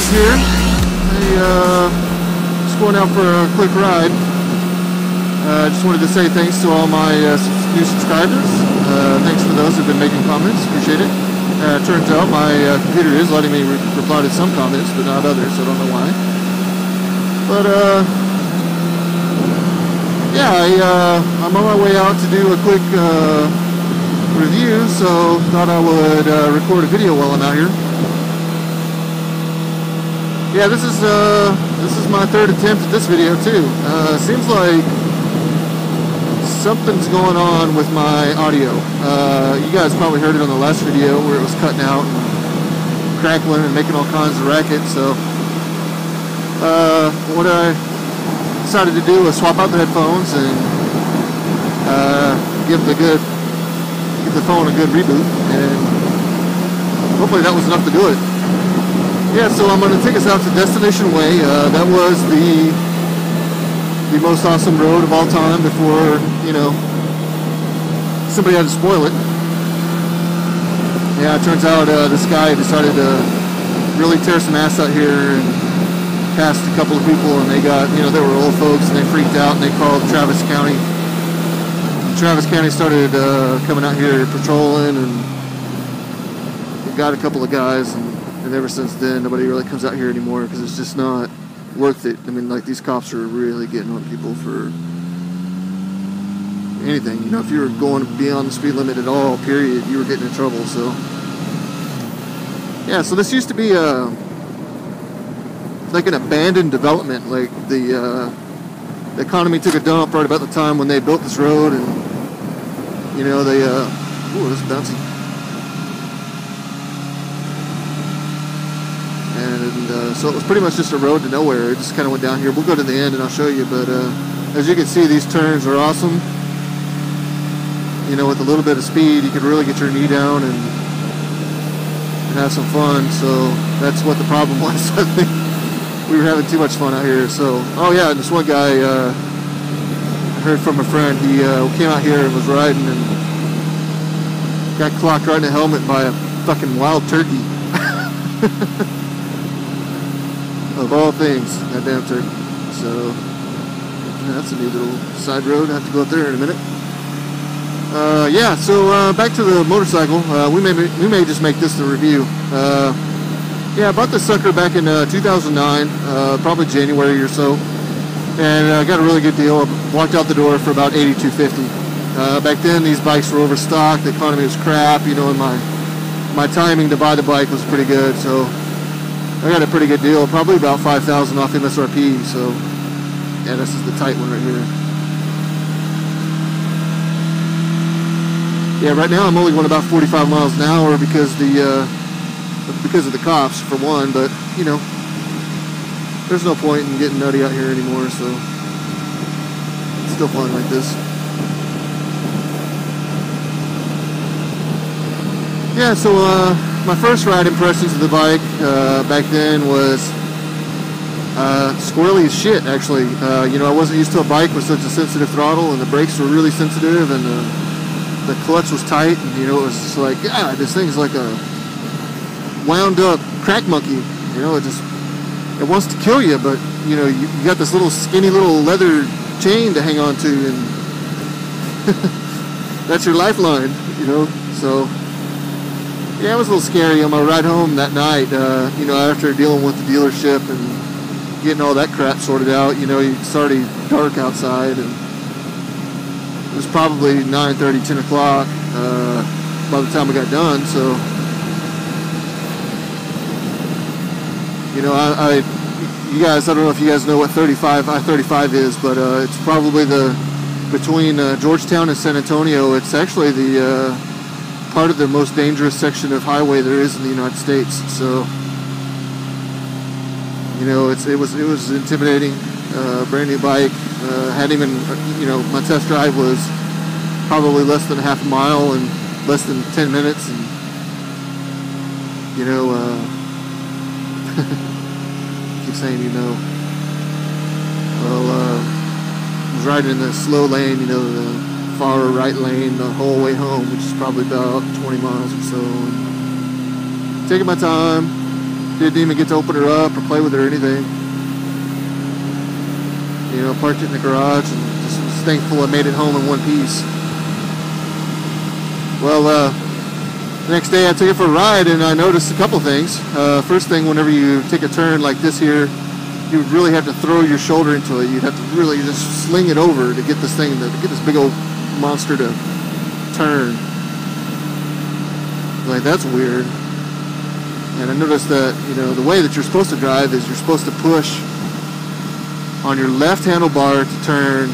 here. Just going out for a quick ride. Just wanted to say thanks to all my new subscribers. Thanks for those who've been making comments. Appreciate it. Turns out my computer is letting me reply to some comments, but not others. So I don't know why. But yeah, I'm on my way out to do a quick review. So thought I would record a video while I'm out here. Yeah, this is my third attempt at this video too. Seems like something's going on with my audio. You guys probably heard it on the last video where it was cutting out and crackling and making all kinds of racket. So what I decided to do was swap out the headphones and give the phone a good reboot, and hopefully that was enough to do it. Yeah, so I'm going to take us out to Destination Way. That was the most awesome road of all time before, you know, somebody had to spoil it. Yeah, it turns out this guy decided to really tear some ass out here and passed a couple of people, and they got, you know, they were old folks, and they freaked out, and they called Travis County. And Travis County started coming out here patrolling, and they got a couple of guys, and ever since then, nobody really comes out here anymore because it's just not worth it. I mean, like, these cops are really getting on people for anything. You know, if you were going beyond the speed limit at all, period, you were getting in trouble. So, yeah, so this used to be like an abandoned development. Like, the economy took a dump right about the time when they built this road, and, you know, they, ooh, this is bouncy. And so it was pretty much just a road to nowhere. It just kind of went down here. We'll go to the end and I'll show you. But as you can see, these turns are awesome. You know, with a little bit of speed, you could really get your knee down and have some fun. So that's what the problem was. I think we were having too much fun out here. So, oh yeah, and this one guy, I heard from a friend, he came out here and was riding and got clocked right in the helmet by a fucking wild turkey. Of all things, that damn turkey. So yeah, that's a neat little side road. I have to go up there in a minute. Yeah, so back to the motorcycle. We may just make this the review. Yeah, I bought this sucker back in 2009, probably January or so, and I got a really good deal. I walked out the door for about $82.50. Back then, these bikes were overstocked. The economy was crap, you know, and my timing to buy the bike was pretty good, so I got a pretty good deal, probably about $5,000 off MSRP. So yeah, this is the tight one right here. Yeah, right now I'm only going about 45 miles an hour because of the cops, for one, but you know, there's no point in getting nutty out here anymore, so it's still fun like this. Yeah, so my first ride impressions of the bike back then was squirrely as shit, actually. You know, I wasn't used to a bike with such a sensitive throttle, and the brakes were really sensitive, and the clutch was tight, and you know, it was just like, God, this thing's like a wound up crack monkey. You know, it wants to kill you, but you know, you got this little skinny little leather chain to hang on to, and that's your lifeline, you know. So yeah, it was a little scary on my ride home that night, you know, after dealing with the dealership and getting all that crap sorted out. You know, it's already dark outside, and it was probably 9:30, 10 o'clock by the time we got done. So, you know, you guys, I don't know if you guys know what I-35 is, but it's probably between Georgetown and San Antonio. It's actually the part of the most dangerous section of highway there is in the United States. So, you know, it was intimidating. Brand new bike. Hadn't even, you know, my test drive was probably less than half a mile in less than 10 minutes, and you know, keep saying, you know, well, I was riding in the slow lane, you know, the far right lane the whole way home, which is probably about 20 miles or so. And taking my time, Didn't even get to open her up or play with her or anything. You know, parked it in the garage and just was thankful I made it home in one piece. Well, the next day I took it for a ride and I noticed a couple things. First thing, whenever you take a turn like this here, you would really have to throw your shoulder into it. You'd have to really just sling it over to get this thing, to get this big old monster to turn. Like, that's weird. And I noticed that, you know, the way that you're supposed to drive is you're supposed to push on your left handlebar to turn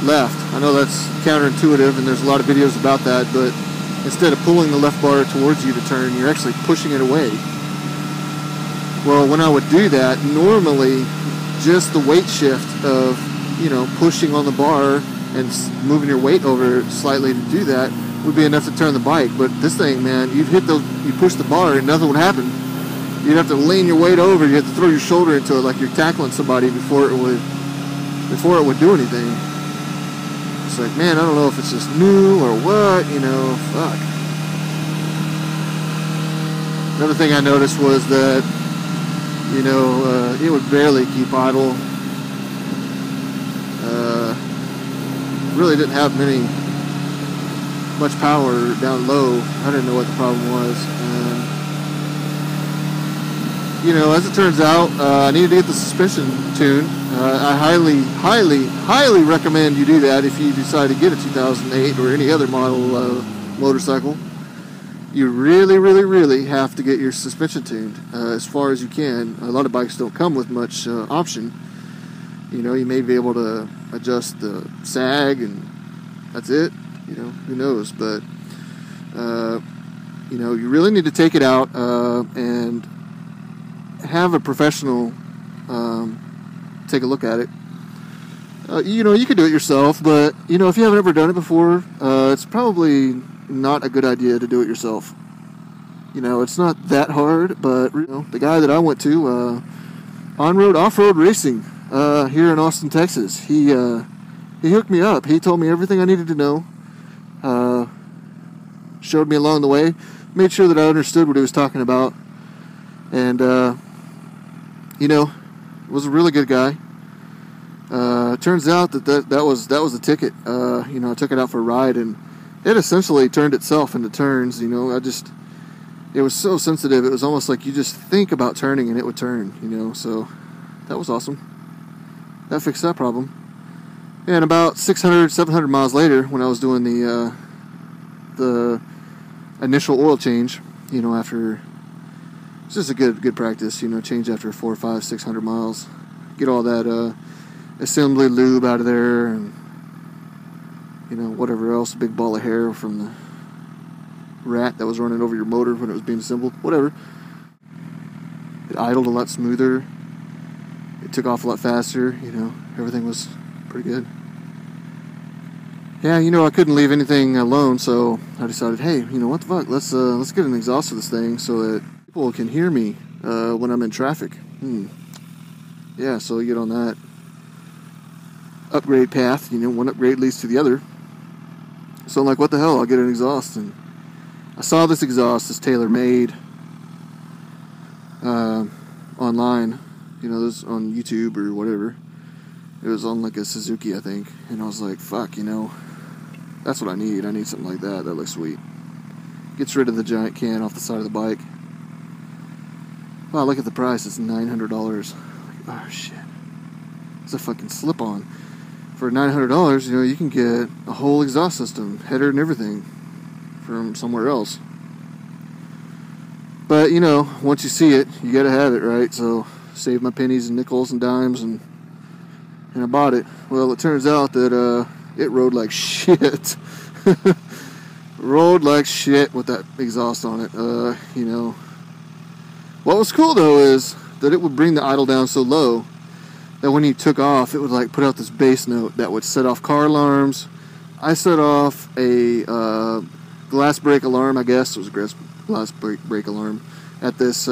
left. I know that's counterintuitive and there's a lot of videos about that, but instead of pulling the left bar towards you to turn, you're actually pushing it away. Well, when I would do that, normally just the weight shift of, you know, pushing on the bar and moving your weight over slightly to do that would be enough to turn the bike. But this thing, man, you push the bar and nothing would happen. You'd have to lean your weight over. You have to throw your shoulder into it like you're tackling somebody before it would do anything. It's like, man, I don't know if it's just new or what, you know, fuck. Another thing I noticed was that, you know, it would barely keep idle. Really didn't have much power down low. I didn't know what the problem was. You know, as it turns out, I needed to get the suspension tuned. I highly recommend you do that if you decide to get a 2008 or any other model motorcycle. You really have to get your suspension tuned as far as you can. A lot of bikes don't come with much option. You know, you may be able to adjust the sag and that's it. You know, who knows? But, you know, you really need to take it out and have a professional take a look at it. You know, you can do it yourself, but, you know, if you haven't ever done it before, it's probably not a good idea to do it yourself. You know, it's not that hard, but, you know, the guy that I went to, On-Road Off-Road Racing, here in Austin, Texas, he hooked me up. He told me everything I needed to know, showed me along the way, made sure that I understood what he was talking about, and, you know, was a really good guy. Turns out that was the ticket. You know, I took it out for a ride, and it essentially turned itself into turns. You know, it was so sensitive. It was almost like you just think about turning and it would turn. You know, so that was awesome. That fixed that problem. And about 600, 700 miles later, when I was doing the initial oil change, you know, after it's just a good practice, you know, change after 400, 500, 600 miles, get all that assembly lube out of there, and you know, whatever else, a big ball of hair from the rat that was running over your motor when it was being assembled, whatever. It idled a lot smoother. It took off a lot faster, you know, everything was pretty good. Yeah, you know, I couldn't leave anything alone, so I decided, hey, you know, what the fuck, let's get an exhaust for this thing so that people can hear me when I'm in traffic. Yeah, so you get on that upgrade path, you know, one upgrade leads to the other. So I'm like, what the hell, I'll get an exhaust. And I saw this exhaust, this tailor-made, online, you know, this on YouTube or whatever. It was on like a Suzuki, I think, and I was like, fuck, you know, that's what I need. I need something like that. That looks sweet. Gets rid of the giant can off the side of the bike. Wow, look at the price. It's $900. Oh, shit. It's a fucking slip-on. For $900, you know, you can get a whole exhaust system, header and everything, from somewhere else. But, you know, once you see it, you gotta have it, right? So, save my pennies and nickels and dimes, and I bought it. Well, it turns out that it rode like shit. Rode like shit with that exhaust on it. You know, what was cool though is that it would bring the idle down so low that when you took off, it would like put out this bass note that would set off car alarms. I set off a glass break alarm, I guess. It was a glass break alarm at this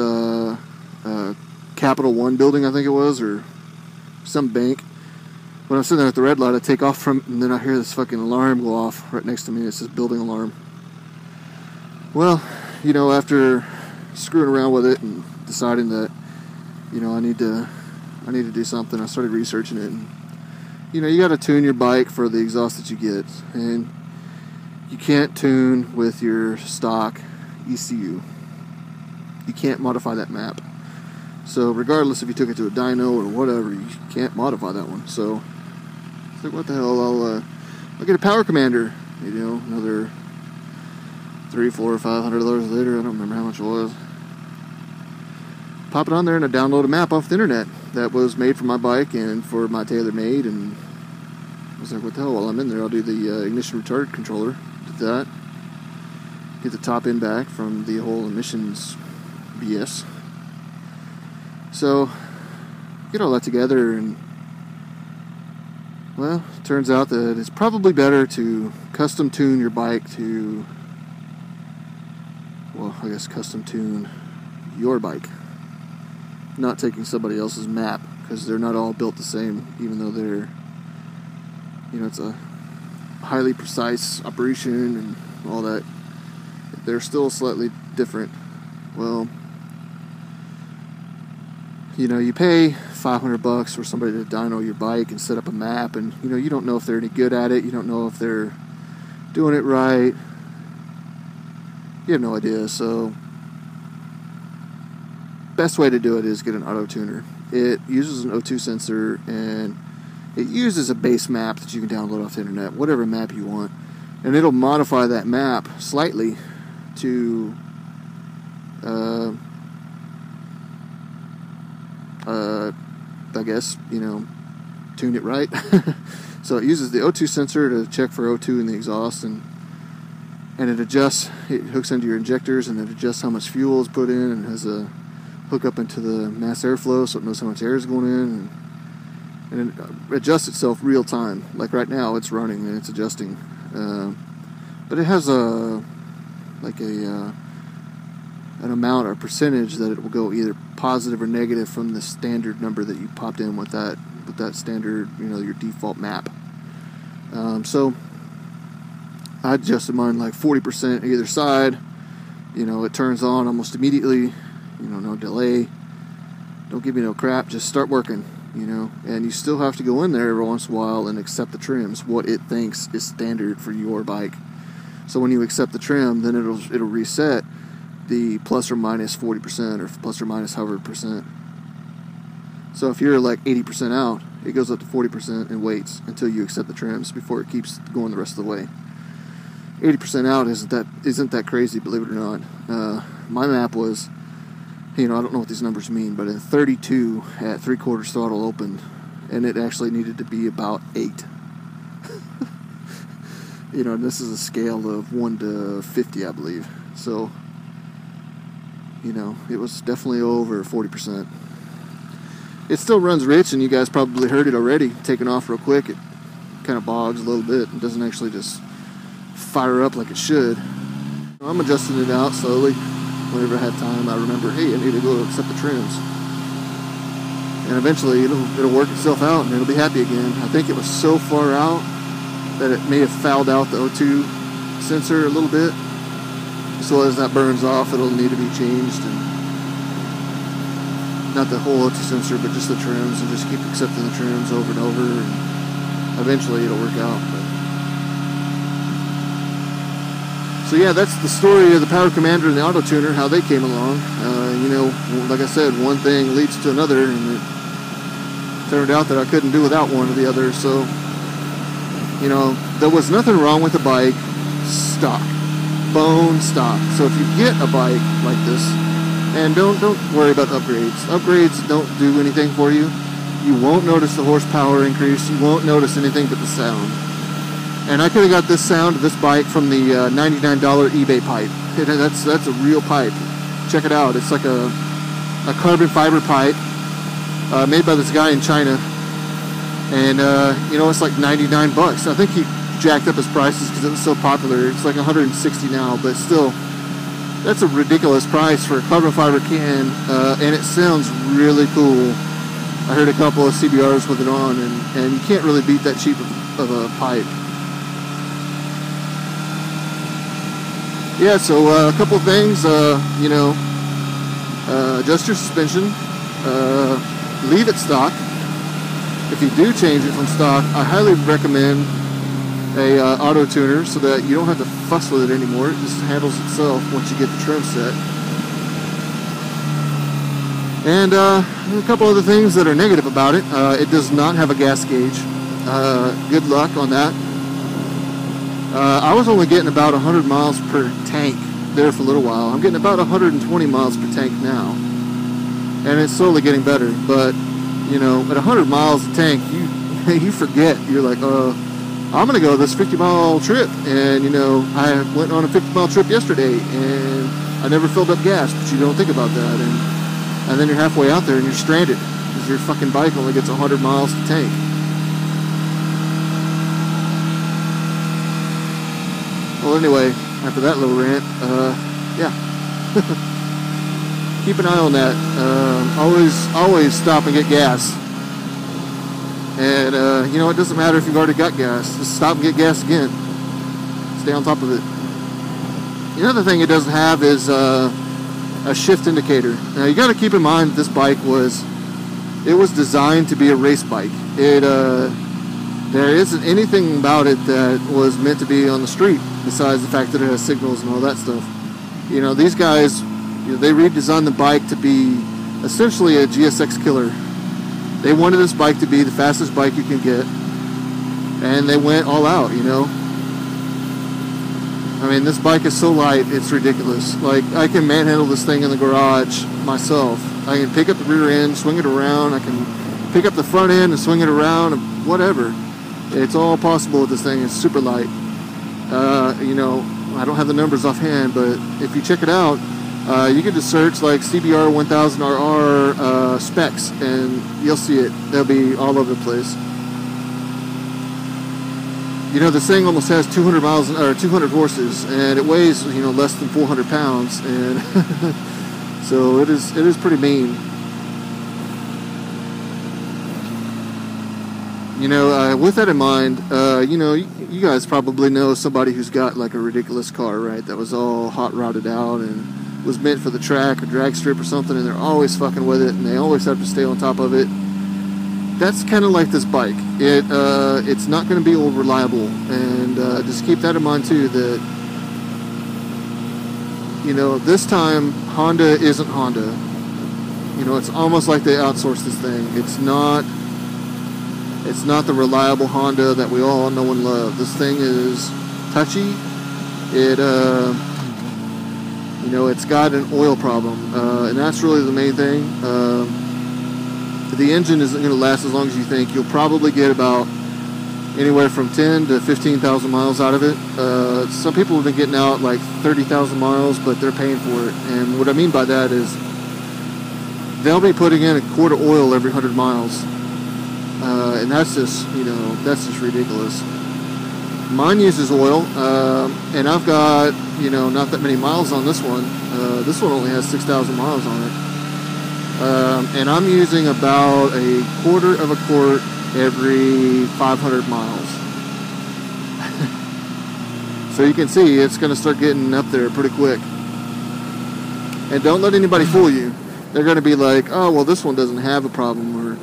Capital One building, I think it was, or some bank. When I'm sitting there at the red light, I take off from it, and then I hear this fucking alarm go off right next to me. It says building alarm. Well, you know, after screwing around with it and deciding that, you know, I need to do something. I started researching it, and, you know, you got to tune your bike for the exhaust that you get, and you can't tune with your stock ECU. You can't modify that map. So regardless if you took it to a dyno or whatever, you can't modify that one. So it's like, what the hell? I'll get a power commander. You know, another $300, $400, $500 later. I don't remember how much it was. Pop it on there and I download a map off the internet that was made for my bike and for my TaylorMade. And I was like, what the hell? While I'm in there, I'll do the ignition retard controller. Did that. Get the top end back from the whole emissions BS. So, get all that together, and, well, it turns out that it's probably better to custom tune your bike to, well, I guess custom tune your bike, not taking somebody else's map, because they're not all built the same, even though they're, you know, it's a highly precise operation and all that. They're still slightly different. Well, you know, you pay $500 for somebody to dyno your bike and set up a map, and, you know, you don't know if they're any good at it. You don't know if they're doing it right. You have no idea. So, best way to do it is get an auto tuner. It uses an O2 sensor, and it uses a base map that you can download off the internet, whatever map you want, and it'll modify that map slightly to I guess, you know, tune it right. So it uses the O2 sensor to check for O2 in the exhaust, and it adjusts. It hooks into your injectors, and it adjusts how much fuel is put in, and has a hook up into the mass airflow, so it knows how much air is going in, and it adjusts itself real time. Like right now, it's running and it's adjusting, but it has an amount or percentage that it will go either positive or negative from the standard number that you popped in with that standard, you know, your default map. So I adjusted mine like 40% either side. You know, it turns on almost immediately. You know, no delay. Don't give me no crap. Just start working. You know, and you still have to go in there every once in a while and accept the trims, what it thinks is standard for your bike. So when you accept the trim, then it'll reset the plus or minus 40% or plus or minus however percent. So if you're like 80% out, it goes up to 40% and waits until you accept the trims before it keeps going the rest of the way. 80% out isn't that crazy, believe it or not. My map was, you know, I don't know what these numbers mean, but in 32 at 3/4 throttle open, and it actually needed to be about 8. You know, and this is a scale of 1 to 50, I believe. So, you know, it was definitely over 40%. It still runs rich, and you guys probably heard it already. Taking off real quick, it kind of bogs a little bit and doesn't actually just fire up like it should. I'm adjusting it out slowly. Whenever I have time, I remember, hey, I need to go accept the trims. And eventually it'll work itself out and it'll be happy again. I think it was so far out that it may have fouled out the O2 sensor a little bit. So as that burns off, it'll need to be changed. And not the whole O2 sensor, but just the trims, and just keep accepting the trims over and over. And eventually it'll work out. So yeah, that's the story of the Power Commander and the Auto Tuner, how they came along. You know, like I said, one thing leads to another, and it turned out that I couldn't do without one or the other. So, you know, there was nothing wrong with the bike. Stock, bone stock. So if you get a bike like this, and don't worry about upgrades. Upgrades don't do anything for you. You won't notice the horsepower increase. You won't notice anything but the sound. And I could have got this sound of this bike from the $99 eBay pipe. That's a real pipe. Check it out. It's like a carbon fiber pipe made by this guy in China. And, you know, it's like 99 bucks. I think he jacked up his prices because it was so popular. It's like 160 now, but still, that's a ridiculous price for a carbon fiber can. And it sounds really cool. I heard a couple of CBRs with it on, and you can't really beat that cheap of a pipe. Yeah, so a couple of things, you know, adjust your suspension, leave it stock. If you do change it from stock, I highly recommend a auto tuner so that you don't have to fuss with it anymore. It just handles itself once you get the trim set. And a couple other things that are negative about it. It does not have a gas gauge. Good luck on that. I was only getting about 100 miles per tank there for a little while. I'm getting about 120 miles per tank now, and it's slowly getting better. But you know, at 100 miles a tank, you forget. You're like, I'm gonna go this 50-mile trip, and you know, I went on a 50-mile trip yesterday, and I never filled up gas. But you don't think about that, and then you're halfway out there and you're stranded because your fucking bike only gets 100 miles to tank. Well, anyway, after that little rant, yeah. Keep an eye on that. Always stop and get gas. And, you know, it doesn't matter if you've already got gas. Just stop and get gas again. Stay on top of it. The other thing it doesn't have is a shift indicator. Now, you got to keep in mind that this bike was designed to be a race bike. There isn't anything about it that was meant to be on the street besides the fact that it has signals and all that stuff. You know, these guys, you know, they redesigned the bike to be essentially a GSX killer. They wanted this bike to be the fastest bike you can get, and they went all out, you know. I mean, this bike is so light, it's ridiculous. Like, I can manhandle this thing in the garage myself. I can pick up the rear end, swing it around. I can pick up the front end and swing it around, whatever. It's all possible with this thing. It's super light. You know, I don't have the numbers offhand, but if you check it out, you can just search like CBR1000RR specs, and you'll see it. They'll be all over the place. You know, this thing almost has 200 miles or 200 horses, and it weighs, you know, less than 400 pounds, and so it is pretty mean. You know, with that in mind, you know, you guys probably know somebody who's got like a ridiculous car, right? That was all hot rodded out and was meant for the track or drag strip or something, and they're always fucking with it, and they always have to stay on top of it. That's kind of like this bike. It's not going to be all reliable, and just keep that in mind too. That, you know, this time Honda isn't Honda. You know, it's almost like they outsourced this thing. It's not the reliable Honda that we all know and love. This thing is touchy. You know, it's got an oil problem, and that's really the main thing. The engine isn't going to last as long as you think. You'll probably get about anywhere from 10 to 15,000 miles out of it. Some people have been getting out like 30,000 miles, but they're paying for it. And what I mean by that is they'll be putting in a quart of oil every 100 miles. And that's just, you know, that's just ridiculous. Mine uses oil, and I've got, you know, not that many miles on this one. This one only has 6,000 miles on it. And I'm using about a quarter of a quart every 500 miles. So you can see it's going to start getting up there pretty quick. And don't let anybody fool you. They're going to be like, oh, well, this one doesn't have a problem, or,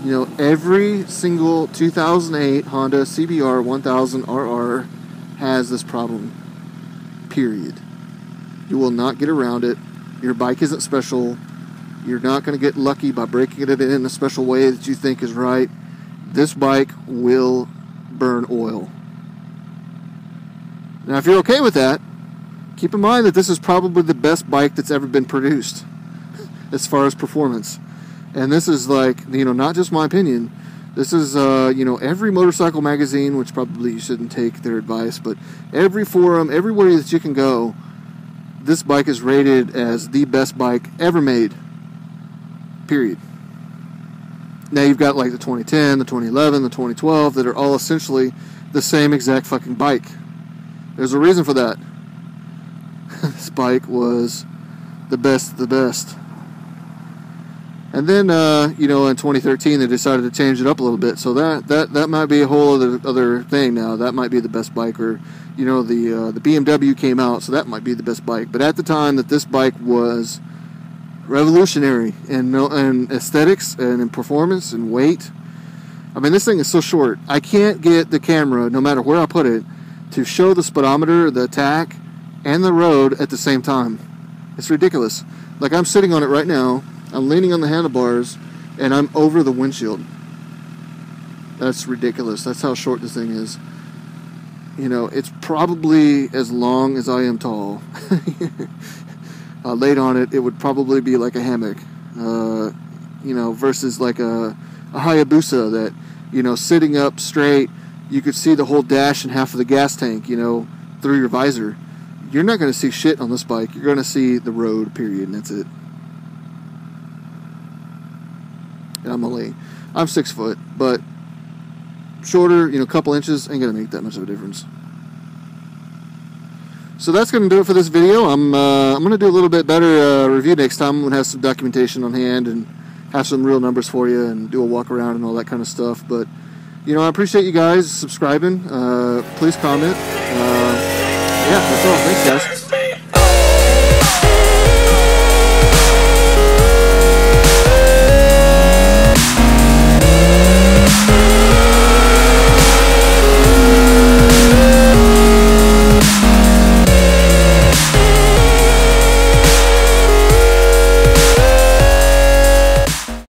you know, every single 2008 Honda CBR1000RR has this problem. Period. You will not get around it. Your bike isn't special. You're not going to get lucky by breaking it in a special way that you think is right. This bike will burn oil. Now, if you're okay with that, keep in mind that this is probably the best bike that's ever been produced as far as performance. And this is like, you know, not just my opinion. This is, you know, every motorcycle magazine, which probably you shouldn't take their advice, but every forum, everywhere that you can go, this bike is rated as the best bike ever made. Period. Now you've got like the 2010, the 2011, the 2012 that are all essentially the same exact fucking bike. There's a reason for that. This bike was the best of the best. And then, you know, in 2013 they decided to change it up a little bit. So that might be a whole other thing now. That might be the best bike. Or, you know, the BMW came out, so that might be the best bike. But at the time that this bike was revolutionary in aesthetics and in performance and weight. I mean, this thing is so short. I can't get the camera, no matter where I put it, to show the speedometer, the attack, and the road at the same time. It's ridiculous. Like, I'm sitting on it right now, I'm leaning on the handlebars, and I'm over the windshield. That's ridiculous. That's how short this thing is. You know, it's probably as long as I am tall. Laid on it, it would probably be like a hammock. You know, versus like a Hayabusa that, you know, sitting up straight, you could see the whole dash and half of the gas tank, you know, through your visor. You're not going to see shit on this bike. You're going to see the road, period, and that's it. And I'm 6 foot, but shorter, you know, a couple inches ain't going to make that much of a difference. So that's going to do it for this video. I'm going to do a little bit better review next time. I'm going to have some documentation on hand and have some real numbers for you and do a walk around and all that kind of stuff. But, you know, I appreciate you guys subscribing. Please comment. Yeah, that's all. Thanks, guys.